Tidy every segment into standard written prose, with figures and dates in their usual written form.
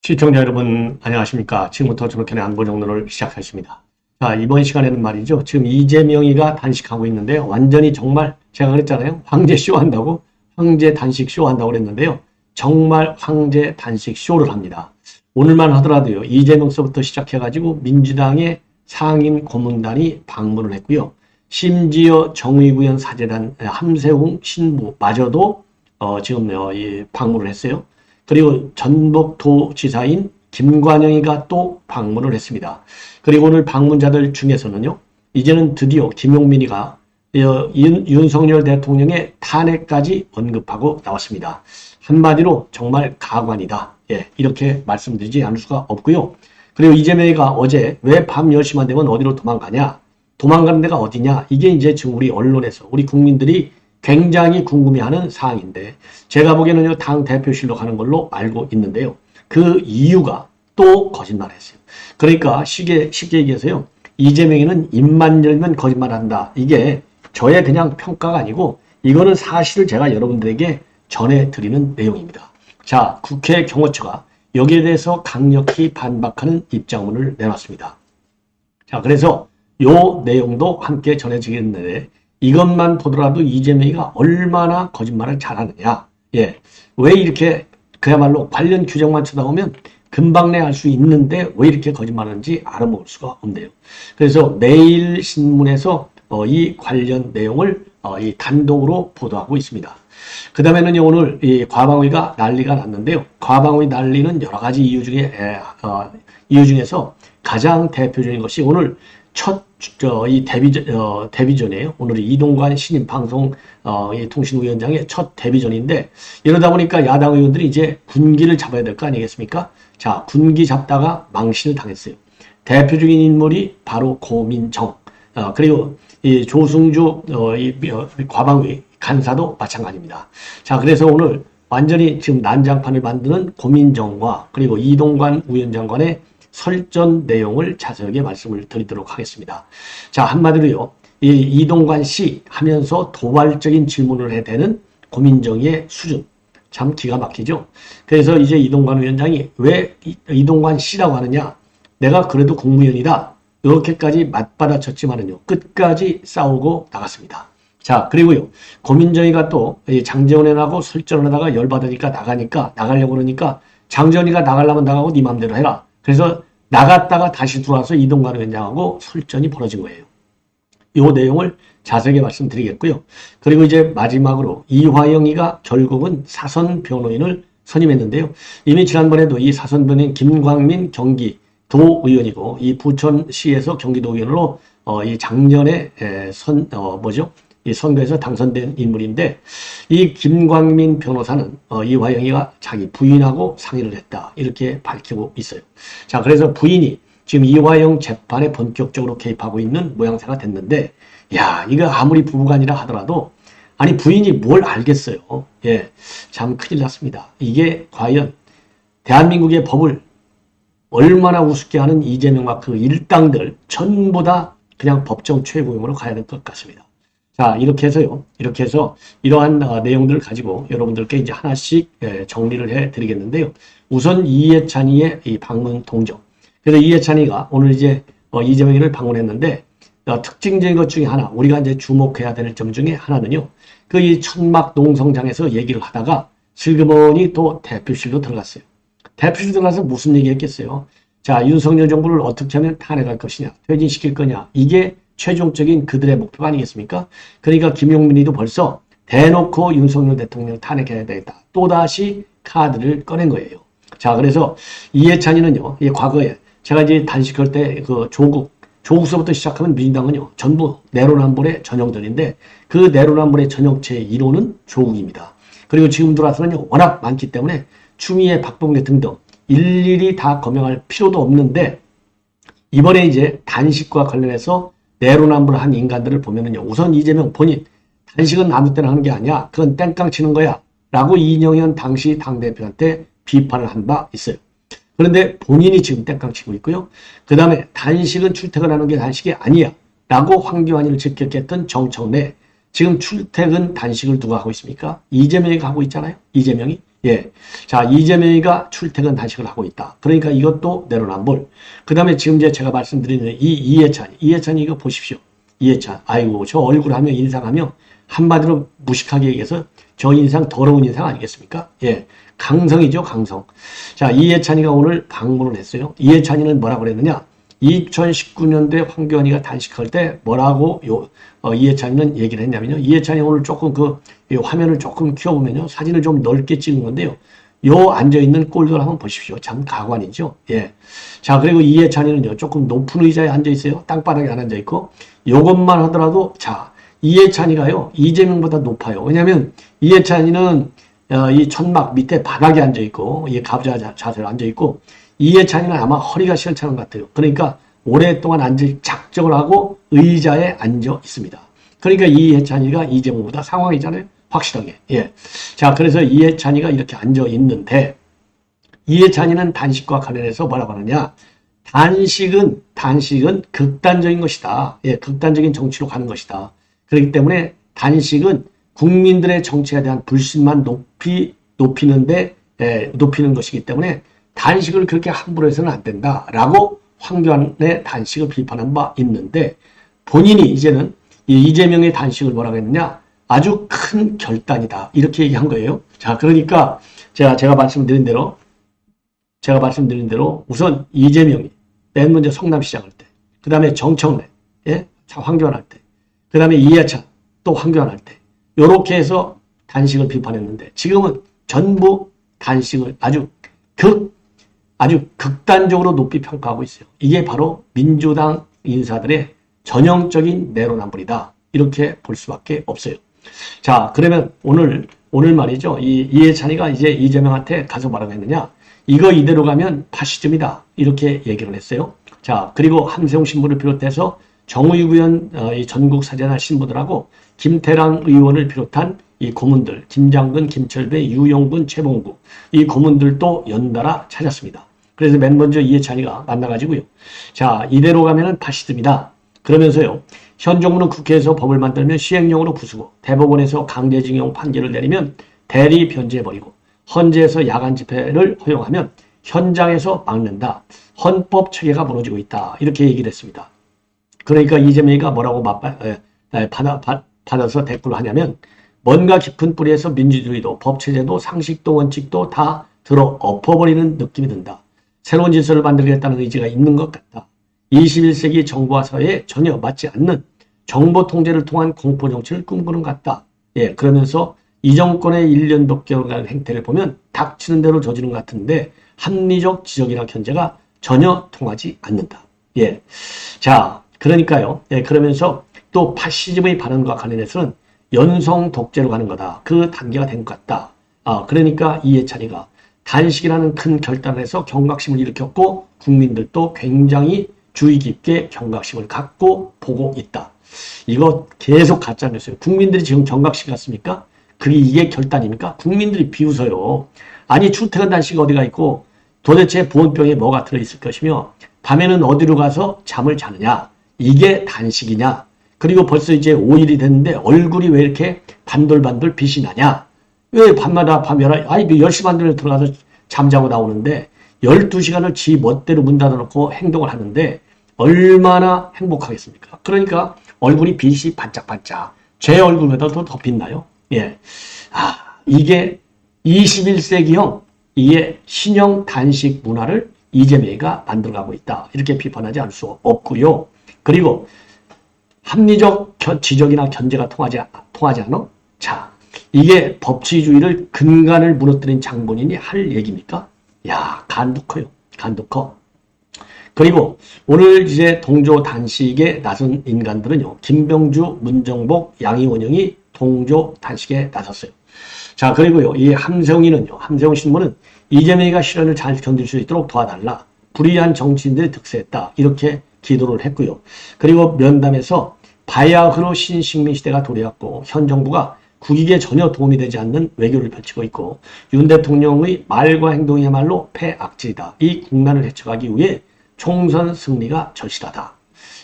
시청자 여러분 안녕하십니까. 지금부터 조목현의 안보정론을 시작하겠습니다. 자, 이번 시간에는 말이죠. 지금 이재명이가 단식하고 있는데요. 완전히 정말 제가 그랬잖아요. 황제 쇼 한다고, 황제 단식 쇼 한다고 그랬는데요. 정말 황제 단식 쇼를 합니다. 오늘만 하더라도요. 이재명서부터 시작해가지고 민주당의 상임 고문단이 방문을 했고요. 심지어 정의구현 사재단 함세웅 신부마저도 지금 방문을 했어요. 그리고 전북도지사인 김관영이가 또 방문을 했습니다. 그리고 오늘 방문자들 중에서는요. 이제는 드디어 김용민이가 윤석열 대통령의 탄핵까지 언급하고 나왔습니다. 한마디로 정말 가관이다. 예, 이렇게 말씀드리지 않을 수가 없고요. 그리고 이재명이가 어제 왜 밤 10시만 되면 어디로 도망가냐? 도망가는 데가 어디냐? 이게 이제 지금 우리 언론에서 우리 국민들이 굉장히 궁금해하는 사항인데 제가 보기에는 당 대표실로 가는 걸로 알고 있는데요. 그 이유가 또 거짓말했어요. 그러니까 쉽게 얘기해서요. 이재명이는 입만 열면 거짓말한다. 이게 저의 그냥 평가가 아니고 이거는 사실을 제가 여러분들에게 전해드리는 내용입니다. 자, 국회 경호처가 여기에 대해서 강력히 반박하는 입장문을 내놨습니다. 자, 그래서 요 내용도 함께 전해드리겠는데 이것만 보더라도 이재명이가 얼마나 거짓말을 잘하느냐. 예. 왜 이렇게 그야말로 관련 규정만 쳐다보면 금방 내 알 수 있는데 왜 이렇게 거짓말하는지 알아먹을 수가 없네요. 그래서 내일 신문에서 이 관련 내용을 이 단독으로 보도하고 있습니다. 그 다음에는 오늘 이 과방위가 난리가 났는데요. 과방위 난리는 여러 가지 이유 중에서 가장 대표적인 것이 오늘 이 데뷔전이에요. 오늘이 이동관 신임 방송 통신위원장의 첫 데뷔전인데 이러다 보니까 야당 의원들이 이제 군기를 잡아야 될 거 아니겠습니까? 자, 군기 잡다가 망신을 당했어요. 대표적인 인물이 바로 고민정, 그리고 이 조승주 과방위 간사도 마찬가지입니다. 자, 그래서 오늘 완전히 지금 난장판을 만드는 고민정과 그리고 이동관 위원장 간의 설전 내용을 자세하게 말씀을 드리도록 하겠습니다. 자, 한마디로요. 이 이동관 씨 하면서 도발적인 질문을 해야 되는 고민정의 수준. 참 기가 막히죠. 그래서 이제 이동관 위원장이 왜 이동관 씨라고 하느냐. 내가 그래도 국무위원이다. 이렇게까지 맞받아쳤지만은요. 끝까지 싸우고 나갔습니다. 자, 그리고요. 고민정이가 또 장재원하고 설전을 하다가 열받으니까 나가려고 그러니까 장재원이가 나가려면 나가고 네 맘대로 해라. 그래서 나갔다가 다시 들어와서 이동관 위원장하고 설전이 벌어진 거예요. 이 내용을 자세하게 말씀드리겠고요. 그리고 이제 마지막으로 이화영이가 결국은 사선 변호인을 선임했는데요. 이미 지난번에도 이 사선 변호인 김광민 경기도 의원이고 이 부천시에서 경기도 의원으로 이 작년에 이 선거에서 당선된 인물인데 이 김광민 변호사는 이화영이가 자기 부인하고 상의를 했다. 이렇게 밝히고 있어요. 자, 그래서 부인이 지금 이화영 재판에 본격적으로 개입하고 있는 모양새가 됐는데 야, 이거 아무리 부부간이라 하더라도 아니 부인이 뭘 알겠어요. 예, 참 큰일 났습니다. 이게 과연 대한민국의 법을 얼마나 우습게 하는 이재명과 그 일당들 전부 다 그냥 법정 최고형으로 가야 될 것 같습니다. 자, 이렇게 해서 이러한 내용들을 가지고 여러분들께 이제 하나씩 정리를 해 드리겠는데요. 우선 이해찬이의 이 방문 동정. 그래서 이해찬이가 오늘 이제 이재명이를 방문했는데 특징적인 것 중에 하나, 우리가 이제 주목해야 될 점 중에 하나는요. 그 이 천막 농성장에서 얘기를 하다가 슬그머니 또 대표실로 들어갔어요. 대표실 들어가서 무슨 얘기 했겠어요? 자, 윤석열 정부를 어떻게 하면 탄핵할 것이냐, 퇴진시킬 거냐, 이게 최종적인 그들의 목표가 아니겠습니까? 그러니까 김용민이도 벌써 대놓고 윤석열 대통령 탄핵해야 되겠다. 또다시 카드를 꺼낸 거예요. 자, 그래서 이해찬이는요, 이 과거에 제가 이제 단식할 때 그 조국서부터 시작하면 민주당은요, 전부 내로남불의 전형들인데 그 내로남불의 전형체의 이론은 조국입니다. 그리고 지금 들어와서는요, 워낙 많기 때문에 추미애, 박봉계 등등 일일이 다 검명할 필요도 없는데 이번에 이제 단식과 관련해서 내로남불 한 인간들을 보면은요. 우선 이재명 본인 단식은 아무 때나 하는 게 아니야. 그건 땡깡 치는 거야. 라고 이정현 당시 당대표한테 비판을 한 바 있어요. 그런데 본인이 지금 땡깡 치고 있고요. 그 다음에 단식은 출퇴근하는 게 단식이 아니야. 라고 황교안이를 직격했던 정청래. 지금 출퇴근 단식을 누가 하고 있습니까? 이재명이 하고 있잖아요. 이재명이. 예. 자, 이재명이가 출퇴근 단식을 하고 있다. 그러니까 이것도 내로남불. 그 다음에 지금 이제 제가 말씀드리는 이해찬이 이거 보십시오. 이해찬. 아이고, 저 얼굴 하며 인상하며 한마디로 무식하게 얘기해서 저 인상 더러운 인상 아니겠습니까? 예. 강성이죠, 강성. 자, 이해찬이가 오늘 방문을 했어요. 이해찬이는 뭐라고 그랬느냐? 2019년도에 황교안이가 단식할 때 뭐라고 이해찬이는 얘기를 했냐면요. 이해찬이 오늘 조금 이 화면을 조금 키워보면요. 사진을 좀 넓게 찍은 건데요. 요 앉아있는 꼴들 한번 보십시오. 참 가관이죠. 예. 자, 그리고 이해찬이는요. 조금 높은 의자에 앉아있어요. 땅바닥에 안 앉아있고. 요것만 하더라도, 자, 이해찬이가요. 이재명보다 높아요. 왜냐면 이해찬이는 이 천막 밑에 바닥에 앉아있고, 이 가부좌 자세로 앉아있고, 이해찬이는 아마 허리가 시원찮은 것 같아요. 그러니까 오랫동안 앉을 작정을 하고 의자에 앉아 있습니다. 그러니까 이해찬이가 이재명보다 상황이잖아요. 확실하게. 예. 자, 그래서 이해찬이가 이렇게 앉아 있는데, 이해찬이는 단식과 관련해서 뭐라고 하느냐? 단식은 극단적인 것이다. 예, 극단적인 정치로 가는 것이다. 그렇기 때문에 단식은 국민들의 정치에 대한 불신만 높이는 것이기 때문에 단식을 그렇게 함부로 해서는 안 된다라고 황교안의 단식을 비판한 바 있는데, 본인이 이제는 이재명의 단식을 뭐라고 했느냐? 아주 큰 결단이다. 이렇게 얘기한 거예요. 자, 그러니까 제가 말씀드린 대로 우선 이재명이 맨 먼저 성남시장 할 때, 그 다음에 정청래, 예? 황교안 할 때, 그 다음에 이해찬, 또 황교안 할 때, 요렇게 해서 단식을 비판했는데, 지금은 전부 단식을 아주 극단적으로 높이 평가하고 있어요. 이게 바로 민주당 인사들의 전형적인 내로남불이다. 이렇게 볼 수밖에 없어요. 자, 그러면 오늘 말이죠. 이해찬이가 이제 이재명한테 가서 뭐라고 했느냐? 이거 이대로 가면 파시즘이다. 이렇게 얘기를 했어요. 자, 그리고 함세웅 신부를 비롯해서 정의구 의원 전국 사전할 신부들하고 김태랑 의원을 비롯한 이 고문들, 김장근, 김철배, 유영근, 최봉구, 이 고문들도 연달아 찾았습니다. 그래서 맨 먼저 이해찬이가 만나가지고요. 자, 이대로 가면은 파시즘이다. 그러면서요. 현 정부는 국회에서 법을 만들면 시행령으로 부수고 대법원에서 강제징용 판결을 내리면 대리 변제해버리고 헌재에서 야간 집회를 허용하면 현장에서 막는다. 헌법 체계가 무너지고 있다. 이렇게 얘기를 했습니다. 그러니까 이재명이가 뭐라고 받아서 댓글을 하냐면, 뭔가 깊은 뿌리에서 민주주의도 법체제도 상식도 원칙도 다 들어 엎어버리는 느낌이 든다. 새로운 질서를 만들겠다는 의지가 있는 것 같다. 21세기 정부와 사회에 전혀 맞지 않는 정보 통제를 통한 공포 정치를 꿈꾸는 것 같다. 예, 그러면서 이 정권의 1년 몇 개월간 행태를 보면 닥치는 대로 저지른 것 같은데 합리적 지적이나 견제가 전혀 통하지 않는다. 예, 자, 그러니까요. 예, 그러면서 또 파시즘의 발언과 관련해서는 연성 독재로 가는 거다. 그 단계가 된 것 같다. 그러니까 이해찬이가 단식이라는 큰 결단을 해서 경각심을 일으켰고 국민들도 굉장히 주의 깊게 경각심을 갖고 보고 있다. 이거 계속 가짜뉴스예요. 국민들이 지금 경각심 갖습니까? 이게 결단입니까? 국민들이 비웃어요. 아니, 출퇴근 단식 어디가 있고 도대체 보온병에 뭐가 들어있을 것이며 밤에는 어디로 가서 잠을 자느냐? 이게 단식이냐? 그리고 벌써 이제 5일이 됐는데 얼굴이 왜 이렇게 반돌반돌 빛이 나냐? 왜 밤마다 밤 10시 반쯤에 들어가서 잠자고 나오는데 12시간을 지 멋대로 문 닫아놓고 행동을 하는데 얼마나 행복하겠습니까? 그러니까 얼굴이 빛이 반짝반짝. 제 얼굴보다 더 빛나요? 예. 이게 21세기형, 이게 신형 단식 문화를 이재명이가 만들어가고 있다. 이렇게 비판하지 않을 수 없고요. 그리고 합리적 지적이나 견제가 통하지 않아? 자, 이게 법치주의를 근간을 무너뜨린 장본인이 할 얘기입니까? 야, 간도 커요. 간도 커. 그리고 오늘 이제 동조 단식에 나선 인간들은요. 김병주, 문정복, 양이원영이 동조 단식에 나섰어요. 자, 그리고요. 이 함세웅이는요. 함세웅 신부는 이재명이가 실현을 잘 견딜 수 있도록 도와달라. 불의한 정치인들이 득세했다. 이렇게 기도를 했고요. 그리고 면담에서 바야흐로 신식민 시대가 도래했고 현 정부가 국익에 전혀 도움이 되지 않는 외교를 펼치고 있고 윤 대통령의 말과 행동이야말로 패악질이다. 이 국난을 헤쳐가기 위해 총선 승리가 절실하다.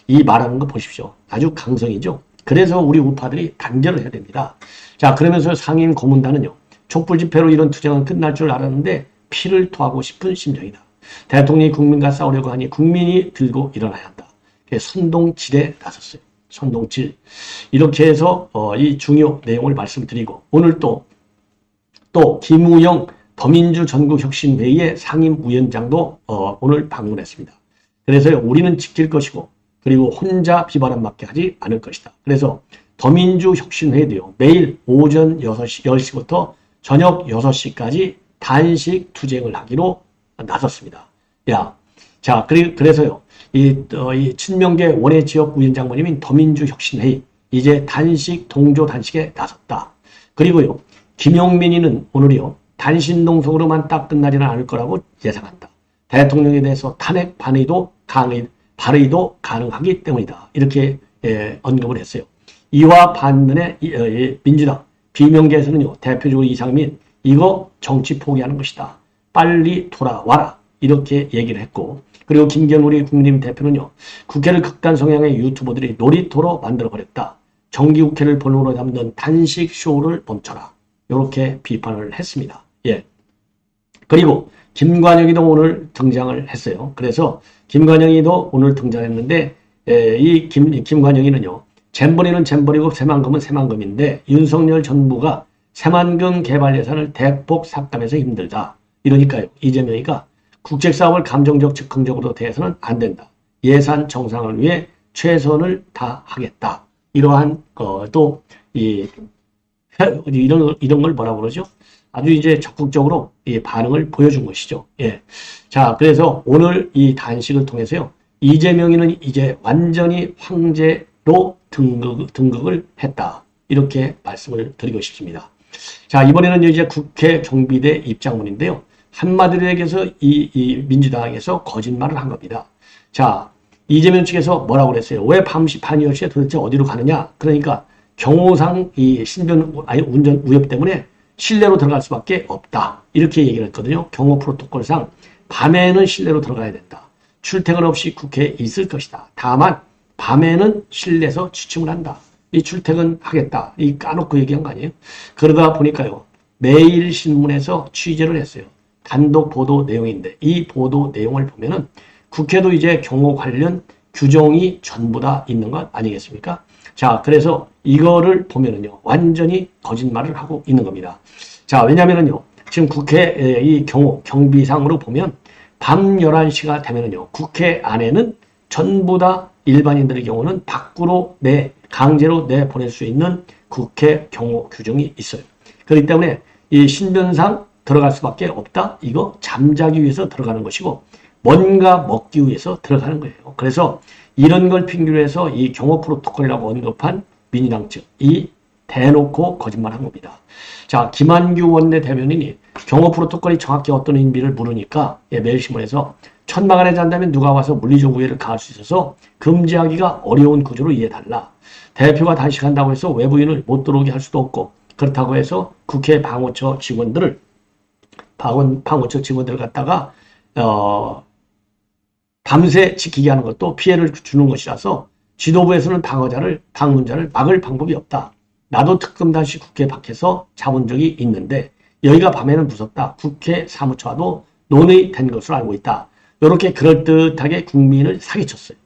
이 말하는 거 보십시오. 아주 강성이죠. 그래서 우리 우파들이 단결을 해야 됩니다. 자, 그러면서 상임 고문단은요. 촛불 집회로 이런 투쟁은 끝날 줄 알았는데 피를 토하고 싶은 심정이다. 대통령이 국민과 싸우려고 하니 국민이 들고 일어나야 한다. 선동질에 나섰어요. 선동질. 이렇게 해서 이 중요 내용을 말씀드리고 오늘 또 김우영 더민주 전국혁신회의의 상임위원장도 오늘 방문했습니다. 그래서 우리는 지킬 것이고 그리고 혼자 비바람 맞게 하지 않을 것이다. 그래서 더민주혁신회의도요. 매일 오전 10시부터 저녁 6시까지 단식 투쟁을 하기로 나섰습니다. 자, 그래서요. 이 친명계 원외 지역 위원장 모임인 더민주혁신회의 이제 동조 단식에 나섰다. 그리고요. 김용민이는 오늘이요. 단신동성으로만 딱 끝나지는 않을 거라고 예상한다. 대통령에 대해서 탄핵 발의도 가능하기 때문이다. 이렇게 언급을 했어요. 이와 반면에 민주당 비명계에서는요. 대표적으로 이상민 이거 정치 포기하는 것이다. 빨리 돌아와라. 이렇게 얘기를 했고 그리고 김경우리 국민의힘 대표는요. 국회를 극단 성향의 유튜버들이 놀이터로 만들어버렸다. 정기국회를 본으로 잡는 단식 쇼를 멈춰라. 이렇게 비판을 했습니다. 예. 그리고 김관영이도 오늘 등장을 했어요. 그래서 김관영이도 오늘 등장했는데 이 김관영이는요. 잼버리는 잼버리고 새만금은 새만금인데 윤석열 정부가 새만금 개발 예산을 대폭 삭감해서 힘들다. 이러니까요. 이재명이가 국책사업을 감정적 즉흥적으로 대해서는 안 된다. 예산 정상을 위해 최선을 다하겠다. 이러한 이런 걸 뭐라고 그러죠? 아주 이제 적극적으로 반응을 보여준 것이죠. 예. 자, 그래서 오늘 이 단식을 통해서요. 이재명이는 이제 완전히 황제로 등극을 했다. 이렇게 말씀을 드리고 싶습니다. 자, 이번에는 이제 국회 경비대 입장문인데요. 한마디로 얘기해서 이 민주당에서 거짓말을 한 겁니다. 자, 이재명 측에서 뭐라고 그랬어요? 왜 밤 10시에 도대체 어디로 가느냐? 그러니까 경호상 운전 위협 때문에 실내로 들어갈 수밖에 없다. 이렇게 얘기를 했거든요. 경호 프로토콜상 밤에는 실내로 들어가야 된다. 출퇴근 없이 국회에 있을 것이다. 다만 밤에는 실내에서 취침을 한다. 이 출퇴근하겠다. 이 까놓고 얘기한 거 아니에요? 그러다 보니까요. 매일 신문에서 취재를 했어요. 단독 보도 내용인데 이 보도 내용을 보면은 국회도 이제 경호 관련 규정이 전부 다 있는 것 아니겠습니까? 자, 그래서 이거를 보면은요, 완전히 거짓말을 하고 있는 겁니다. 자, 왜냐면은요, 지금 국회 이 경비상으로 보면 밤 11시가 되면은요, 국회 안에는 전부 다 일반인들의 경우는 밖으로 강제로 내보낼 수 있는 국회 경호 규정이 있어요. 그렇기 때문에 이 신변상 들어갈 수밖에 없다. 이거 잠자기 위해서 들어가는 것이고 뭔가 먹기 위해서 들어가는 거예요. 그래서 이런 걸 핑계로 해서 이 경호 프로토콜이라고 언급한 민주당 측, 이 대놓고 거짓말한 겁니다. 자, 김한규 원내대변인이 경호 프로토콜이 정확히 어떤 의미를 물으니까 매일신문에서 천막 안에 잔다면 누가 와서 물리적 우회를 가할 수 있어서 금지하기가 어려운 구조로 이해해달라. 대표가 단식한다고 해서 외부인을 못 들어오게 할 수도 없고 그렇다고 해서 국회 방호처 직원들을 갖다가 밤새 지키게 하는 것도 피해를 주는 것이라서 지도부에서는 방문자를 막을 방법이 없다. 나도 특검 당시 국회 밖에서 잡은 적이 있는데 여기가 밤에는 무섭다. 국회 사무처와도 논의된 것으로 알고 있다. 이렇게 그럴듯하게 국민을 사기쳤어요.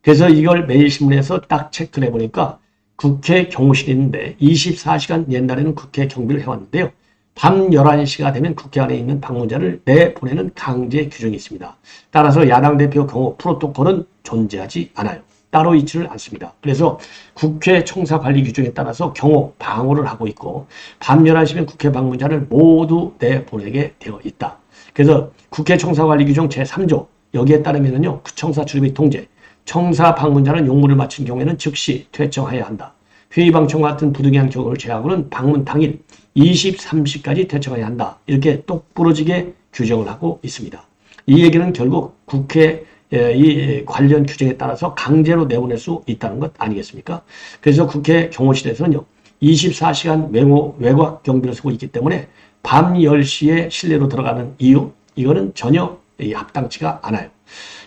그래서 이걸 매일신문에서 딱 체크를 해보니까 국회 경호실이 있는데 24시간 옛날에는 국회 경비를 해왔는데요. 밤 11시가 되면 국회 안에 있는 방문자를 내보내는 강제 규정이 있습니다. 따라서 야당 대표 경호 프로토콜은 존재하지 않아요. 따로 있지를 않습니다. 그래서 국회 청사 관리 규정에 따라서 경호, 방호를 하고 있고 밤 11시면 국회 방문자를 모두 내보내게 되어 있다. 그래서 국회 청사 관리 규정 제3조 여기에 따르면요. 청사 출입 및 통제, 청사 방문자는 용무를 마친 경우에는 즉시 퇴청해야 한다. 회의 방청 같은 부득이한 경우를 제외하고는 방문 당일 23시까지 퇴청해야 한다. 이렇게 똑부러지게 규정을 하고 있습니다. 이 얘기는 결국 국회 이 관련 규정에 따라서 강제로 내보낼 수 있다는 것 아니겠습니까? 그래서 국회 경호실에서는요. 24시간 외곽 경비를 쓰고 있기 때문에 밤 10시에 실내로 들어가는 이유 이거는 전혀 합당치가 않아요.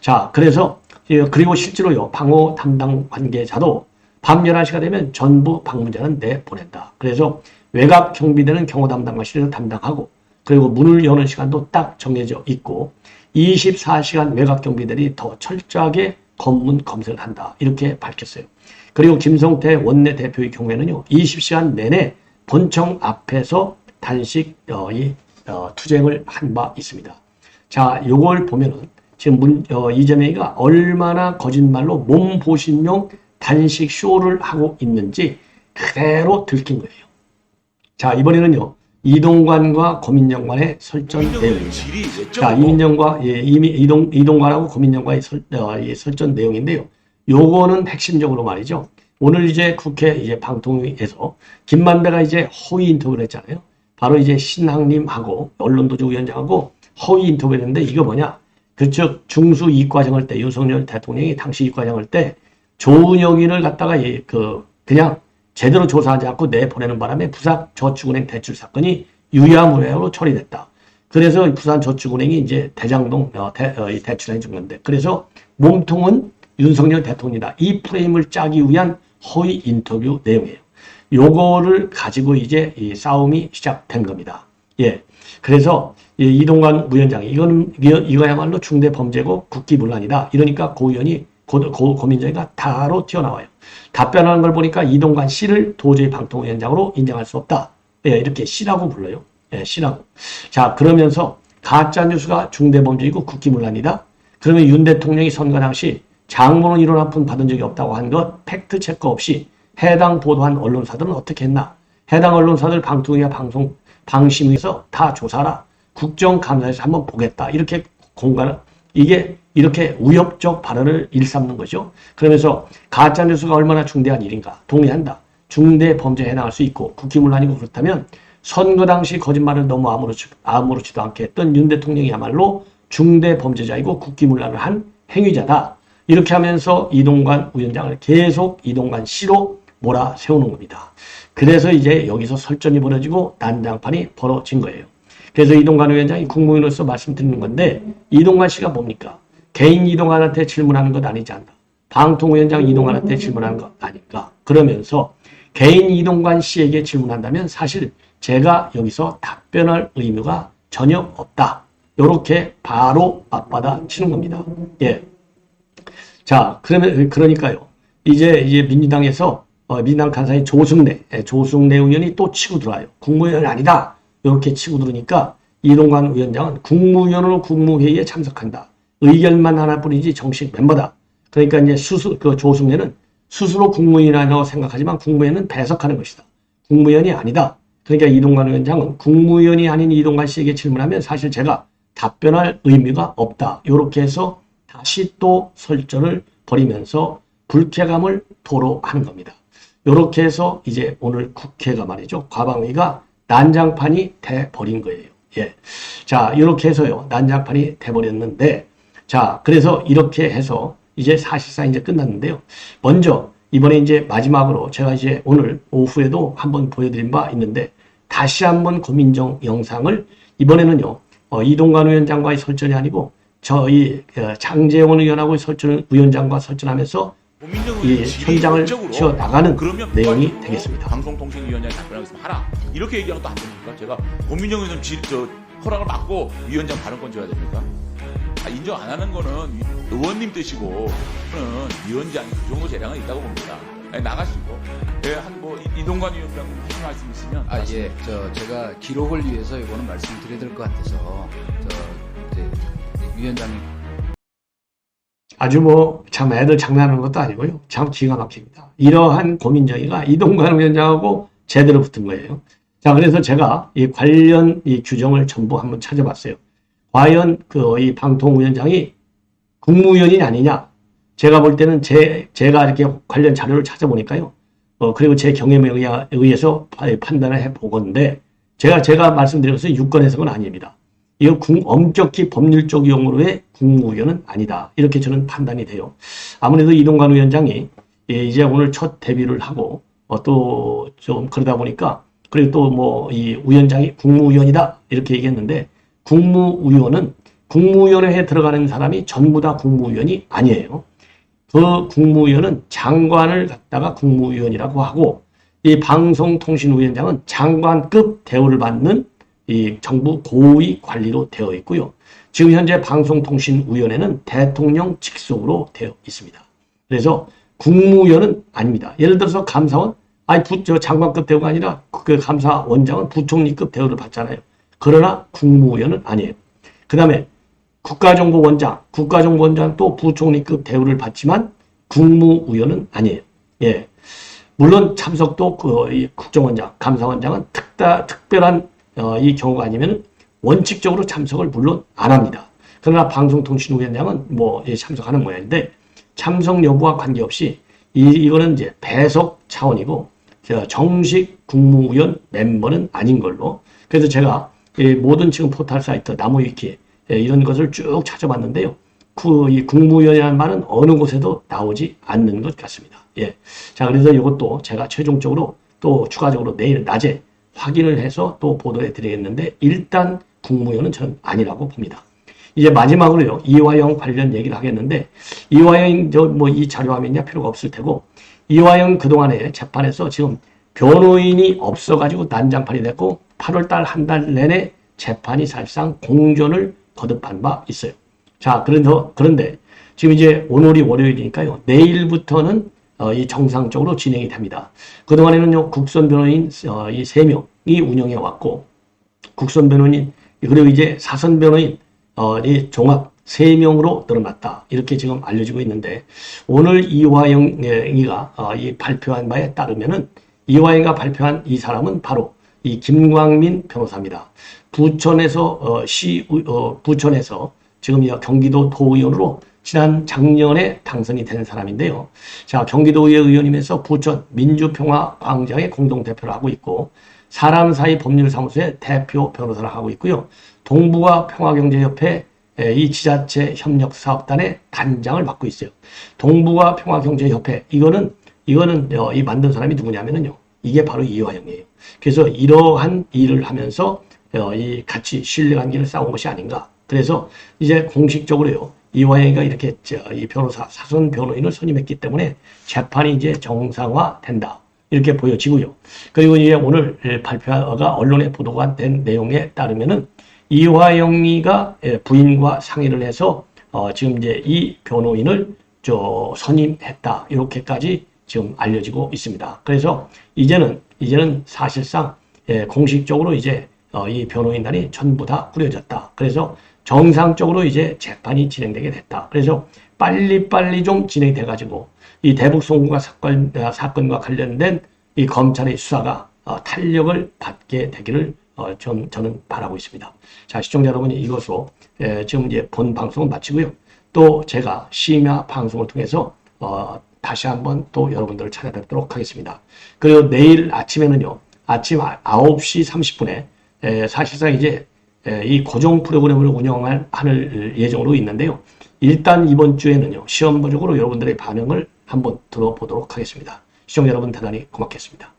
자, 그리고 실제로요. 방호 담당 관계자도 밤 11시가 되면 전부 방문자는 내보낸다. 그래서 외곽 경비대는 경호 담당관실에서 담당하고 그리고 문을 여는 시간도 딱 정해져 있고 24시간 외곽 경비들이 더 철저하게 검문 검색을 한다. 이렇게 밝혔어요. 그리고 김성태 원내대표의 경우에는요. 20시간 내내 본청 앞에서 단식 투쟁을 한 바 있습니다. 자, 요걸 보면은 지금 이재명이가 얼마나 거짓말로 몸보신용 단식 쇼를 하고 있는지 그대로 들킨 거예요. 자, 이번에는요. 이동관과 고민정관의 설전 내용입니다. 자, 이동관하고 고민정관의 설전 내용인데요. 요거는 핵심적으로 말이죠. 오늘 이제 국회 이제 방통위에서 김만배가 이제 허위 인터뷰를 했잖아요. 바로 이제 신학님하고 언론도조 위원장하고 허위 인터뷰를 했는데 이거 뭐냐? 그쪽 중수 이과정할 때 윤석열 대통령이 당시 이과정할 때 조은영이를 갖다가 그냥 제대로 조사하지 않고 내보내는 바람에 부산저축은행 대출 사건이 유야무야로 처리됐다. 그래서 부산저축은행이 이제 대장동 대출해 준 건데 그래서 몸통은 윤석열 대통령이다. 이 프레임을 짜기 위한 허위 인터뷰 내용이에요. 요거를 가지고 이제 이 싸움이 시작된 겁니다. 예. 그래서 이동관 위원장이 이거야말로 중대 범죄고 국기문란이다. 이러니까 고 의원이 고민정이가 다로 튀어나와요. 답변하는 걸 보니까 이동관 씨를 도저히 방통위원장으로 인정할 수 없다. 예, 이렇게 씨라고 불러요. 예, 씨라고. 자, 그러면서 가짜뉴스가 중대범죄이고 국기문란이다. 그러면 윤 대통령이 선거 당시 장모는 이런 아픔 받은 적이 없다고 한 것 팩트 체크 없이 해당 보도한 언론사들은 어떻게 했나? 해당 언론사들 방통위와 방심위에서 다 조사하라. 국정감사에서 한번 보겠다. 이렇게 이게 이렇게 위협적 발언을 일삼는 거죠. 그러면서 가짜뉴스가 얼마나 중대한 일인가 동의한다. 중대 범죄에 해당할 수 있고 국기문란이고 그렇다면 선거 당시 거짓말을 너무 아무렇지도 않게 했던 윤 대통령이야말로 중대 범죄자이고 국기문란을 한 행위자다. 이렇게 하면서 이동관 위원장을 계속 이동관 씨로 몰아세우는 겁니다. 그래서 이제 여기서 설전이 벌어지고 난장판이 벌어진 거예요. 그래서 이동관 위원장이 국무위원으로서 말씀드리는 건데 이동관 씨가 뭡니까? 개인 이동관한테 질문하는 것 아니지 않나. 방통위원장 이동관한테 질문하는 것 아닌가. 그러면서 개인 이동관 씨에게 질문한다면 사실 제가 여기서 답변할 의무가 전혀 없다. 이렇게 바로 맞받아 치는 겁니다. 예. 자, 그러니까요. 이제 민주당에서 민주당 간사인 조승래 의원이 또 치고 들어와요. 국무위원은 아니다. 이렇게 치고 들으니까 이동관 위원장은 국무위원으로 국무회의에 참석한다. 의견만 하나뿐이지 정식 멤버다. 그러니까 이제 조승래는 스스로 국무위원이라고 생각하지만 국무위원은 배석하는 것이다. 국무위원이 아니다. 그러니까 이동관 위원장은 국무위원이 아닌 이동관 씨에게 질문하면 사실 제가 답변할 의미가 없다. 이렇게 해서 다시 또 설전을 벌이면서 불쾌감을 토로하는 겁니다. 이렇게 해서 이제 오늘 국회가 말이죠. 과방위가 난장판이 돼버린 거예요. 예. 자, 이렇게 해서요. 난장판이 돼버렸는데, 자, 그래서 이렇게 해서 이제 사실상 이제 끝났는데요. 먼저 이번에 이제 마지막으로 제가 이제 오늘 오후에도 한번 보여드린 바 있는데, 다시 한번 고민정 영상을 이번에는요. 이동관 위원장과의 설전이 아니고 저희 장제원 의원하고 위원장과 설전하면서 이 현장을 치어 나가는 내용이 되겠습니다. 방송통신위원장이 답변하겠으면 하라. 이렇게 얘기하면 또 안 됩니까? 제가 고민정 의원 허락을 받고 위원장 발언권 줘야 됩니까? 인정 안 하는 거는 의원님 뜻이고 저는 위원장이 그 정도 재량은 있다고 봅니다. 나가시고 이동관 위원장 하신 말씀 있으면 예, 제가 기록을 위해서 이거는 말씀드려야 될 것 같아서 위원장님 아주 참 애들 장난하는 것도 아니고요. 참 기가 막힙니다. 이러한 고민정의가 이동관 위원장하고 제대로 붙은 거예요. 자, 그래서 제가 이 관련 이 규정을 전부 한번 찾아봤어요. 과연 이 방통위원장이 국무위원이 아니냐? 제가 볼 때는 제가 이렇게 관련 자료를 찾아보니까요. 그리고 제 경험에 의해서 판단을 해보건데 제가 말씀드린 것은 유권 해석은 아닙니다. 이거 엄격히 법률적 용어로의 국무위원은 아니다. 이렇게 저는 판단이 돼요. 아무래도 이동관 위원장이 이제 오늘 첫 데뷔를 하고 또 좀 그러다 보니까 그리고 또 이 위원장이 국무위원이다 이렇게 얘기했는데 국무위원회에 들어가는 사람이 전부 다 국무위원이 아니에요. 그 국무위원은 장관을 갖다가 국무위원이라고 하고 이 방송통신위원장은 장관급 대우를 받는 이 정부 고위 관리로 되어 있고요. 지금 현재 방송통신위원회는 대통령 직속으로 되어 있습니다. 그래서 국무위원은 아닙니다. 예를 들어서 감사원, 저 장관급 대우가 아니라 그 감사원장은 부총리급 대우를 받잖아요. 그러나 국무위원은 아니에요. 그 다음에 국가정보원장 또 부총리급 대우를 받지만 국무위원은 아니에요. 예. 물론 참석도 이 국정원장, 감사원장은 특별한 이 경우가 아니면 원칙적으로 참석을 물론 안 합니다. 그러나 방송통신위원장은 뭐 참석하는 모양인데 참석 여부와 관계없이 이거는 이제 배석 차원이고 정식 국무위원 멤버는 아닌 걸로. 그래서 제가 모든 지금 포털 사이트 나무위키 이런 것을 쭉 찾아봤는데요. 이 국무위원이라는 말은 어느 곳에도 나오지 않는 것 같습니다. 예. 자, 그래서 이것도 제가 최종적으로 또 추가적으로 내일 낮에 확인을 해서 또 보도해 드리겠는데 일단 국무위원은 저는 아니라고 봅니다. 이제 마지막으로요. 이화영 관련 얘기를 하겠는데 이화영 이 자료 화면이 필요가 없을 테고 이화영 그동안에 재판에서 지금 변호인이 없어가지고 난장판이 됐고 8월달 한 달 내내 재판이 사실상 공전을 거듭한 바 있어요. 자, 그런데 지금 이제 오늘이 월요일이니까요. 내일부터는 이 정상적으로 진행이 됩니다. 그동안에는요, 국선 변호인 이 3명이 운영해 왔고, 국선 변호인, 그리고 이제 사선 변호인, 이 종합 3명으로 늘어났다. 이렇게 지금 알려지고 있는데, 오늘 이화영이가 이 발표한 바에 따르면은, 이화영이가 발표한 이 사람은 바로 이 김광민 변호사입니다. 부천에서 지금 경기도 도의원으로 지난 작년에 당선이 된 사람인데요. 자, 경기도의회 의원이면서 부천 민주평화광장의 공동대표를 하고 있고 사람 사이 법률사무소의 대표 대표변호사를 하고 있고요. 동북아 평화경제협회 이 지자체 협력사업단의 단장을 맡고 있어요. 동북아 평화경제협회 이거는 이 만든 사람이 누구냐면요. 이게 바로 이화영이에요. 그래서 이러한 일을 하면서 이 같이 신뢰관계를 쌓은 것이 아닌가. 그래서 이제 공식적으로요. 이화영이가 이렇게 이 변호사, 사선 변호인을 선임했기 때문에 재판이 이제 정상화된다. 이렇게 보여지고요. 그리고 이제 오늘 발표가 언론에 보도가 된 내용에 따르면은 이화영이가 부인과 상의를 해서 지금 이제 이 변호인을 선임했다. 이렇게까지 지금 알려지고 있습니다. 그래서 이제는 사실상 공식적으로 이제 이 변호인단이 전부 다 꾸려졌다. 그래서 정상적으로 이제 재판이 진행되게 됐다. 그래서 빨리빨리 좀 진행돼가지고 이 대북 송금과 사건과 관련된 이 검찰의 수사가 탄력을 받게 되기를 저는 바라고 있습니다. 자, 시청자 여러분이 이것으로 지금 이제 본 방송을 마치고요. 또 제가 심야 방송을 통해서 다시 한번 또 여러분들을 찾아뵙도록 하겠습니다. 그리고 내일 아침에는요. 아침 9시 30분에 사실상 이제 이 고정 프로그램을 운영할 예정으로 있는데요. 일단 이번 주에는요. 시험적으로 여러분들의 반응을 한번 들어보도록 하겠습니다. 시청자 여러분 대단히 고맙겠습니다.